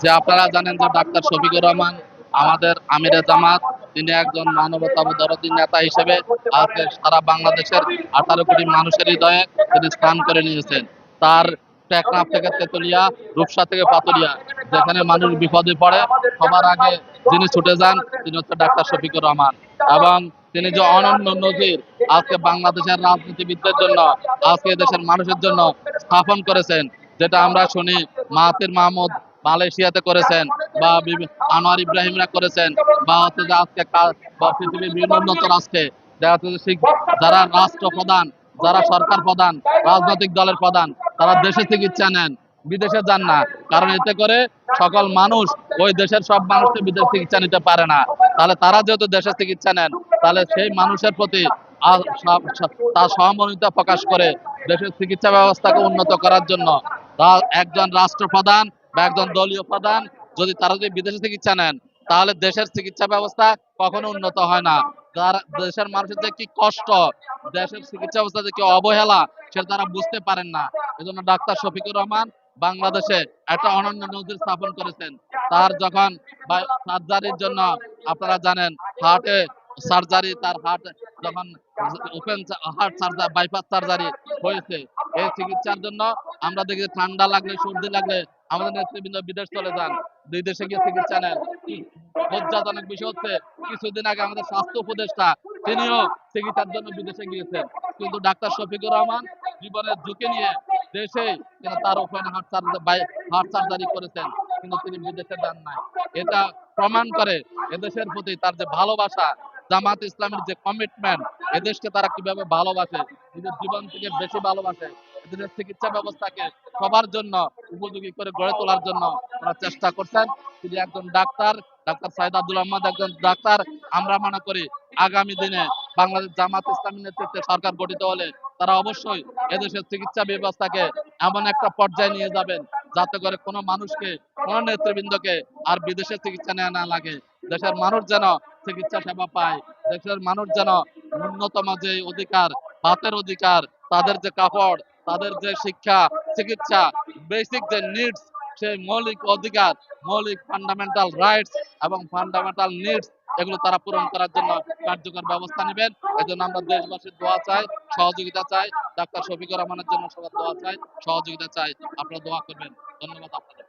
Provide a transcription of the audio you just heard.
যে আপনারা জানেন যে ডাক্তার শফিকুর রহমান আমাদের আমিরে জামাত, তিনি একজন মানবতাবাদী নেতা হিসেবে আজকে সারা বাংলাদেশের 18 কোটি মানুষের হৃদয়ে তিনি স্থান করে নিয়েছেন। তার টেকনাফ থেকে তেতুলিয়া, রূপসা থেকে পাতুরিয়া, যেখানে মানুষ বিপদে পড়ে সবার আগে যিনি ছুটে যান তিনি হচ্ছে ডাক্তার শফিকুর রহমান। এবং তিনি যে অনন্য নজির আজকে বাংলাদেশের রাজনীতিবিদদের জন্য, আজকে দেশের মানুষের জন্য স্থাপন করেছেন, যেটা আমরা শুনি মাহাতির মাহমুদ মালয়েশিয়াতে করেছেন, বা আনোয়ার ইব্রাহিমরা করেছেন, বা হচ্ছে যে আজকে বা পৃথিবীর বিভিন্ন উন্নত রাষ্ট্রে দেখা যাচ্ছে যে যারা রাষ্ট্রপ্রধান, যারা সরকার প্রধান, রাজনৈতিক দলের প্রধান, তারা দেশে চিকিৎসা নেন, বিদেশে যান না। কারণ এতে করে সকল মানুষ, ওই দেশের সব মানুষকে বিদেশ চিকিৎসা নিতে পারে না। তাহলে তারা যেহেতু দেশে চিকিৎসা নেন, তাহলে সেই মানুষের প্রতি তার সহমর্মিতা প্রকাশ করে দেশের চিকিৎসা ব্যবস্থাকে উন্নত করার জন্য একজন রাষ্ট্রপ্রধান বা একজন দলীয় প্রধান যদি তারা যদি বিদেশে চিকিৎসা নেন, তাহলে দেশের চিকিৎসা ব্যবস্থা কখনো উন্নত হয় না। দেশের মানুষের যে কি কষ্ট, দেশের চিকিৎসা ব্যবস্থা যে কি অবহেলা, সেটা তারা বুঝতে পারেন না। এজন্য ডাক্তার শফিকুর রহমান বাংলাদেশে একটা অনন্য নজির স্থাপন করেছেন। তার যখন সার্জারির জন্য, আপনারা জানেন হার্টে সার্জারি, তার হার্ট যখন open heart surgery, bypass surgery হয়েছে, এই চিকিৎসার জন্য আমরা দেখি ঠান্ডা লাগলে, সর্দি লাগলে আমাদের নেতৃবৃন্দ বিদেশ চলে যান, দুই দেশে গিয়ে চিকিৎসা নেন। লজ্জাজনক বিষয় হচ্ছে কিছুদিন আগে আমাদের স্বাস্থ্য উপদেষ্টা তিনিও চিকিৎসার জন্য বিদেশে গিয়েছেন, কিন্তু ডাক্তার শফিকুর রহমান জীবনের ঝুঁকি নিয়ে দেশেই কিন্তু তার ওপেন হার্ট সার্জারি করেছেন, কিন্তু তিনি বিদেশে যান নাই। এটা প্রমাণ করে এদেশের প্রতি তার যে ভালোবাসা, জামাত ইসলামের যে কমিটমেন্ট, এদেশকে তারা কিভাবে ভালোবাসে, নিজের জীবন থেকে বেশি ভালোবাসে, এদের চিকিৎসা ব্যবস্থাকে সবার জন্য উপযোগী করে গড়ে তোলার জন্য তারা চেষ্টা করছেন। তিনি একজন ডাক্তার, ডাক্তার সাইদ আব্দুল আহমদ একজন ডাক্তার। আমরা মনে করি আগামী দিনে বাংলাদেশ জামাত ইসলামী নেতৃত্বে সরকার গঠিত হলে তারা অবশ্যই এদেশের চিকিৎসা ব্যবস্থাকে এমন একটা পর্যায়ে নিয়ে যাবেন যাতে করে কোনো মানুষকে, কোনো নেতৃবৃন্দকে আর বিদেশে চিকিৎসা নেওয়া না লাগে। দেশের মানুষ যেন চিকিৎসা সেবা পায়, দেশের মানুষ যেন ন্যূনতম যে অধিকার, ভাতের অধিকার, তাদের যে কাপড়, তাদের যে শিক্ষা, চিকিৎসা, বেসিক যে নিডস, সেই মৌলিক অধিকার, মৌলিক ফান্ডামেন্টাল রাইটস এবং ফান্ডামেন্টাল নিডস, এগুলো তারা পূরণ করার জন্য কার্যকর ব্যবস্থা নেবেন। এই জন্য আমরা দেশবাসীর দোয়া চাই, সহযোগিতা চাই, ডাক্তার শফিকুর রহমানের জন্য সবার দোয়া চাই, সহযোগিতা চাই। আপনারা দোয়া করবেন। ধন্যবাদ আপনাদের।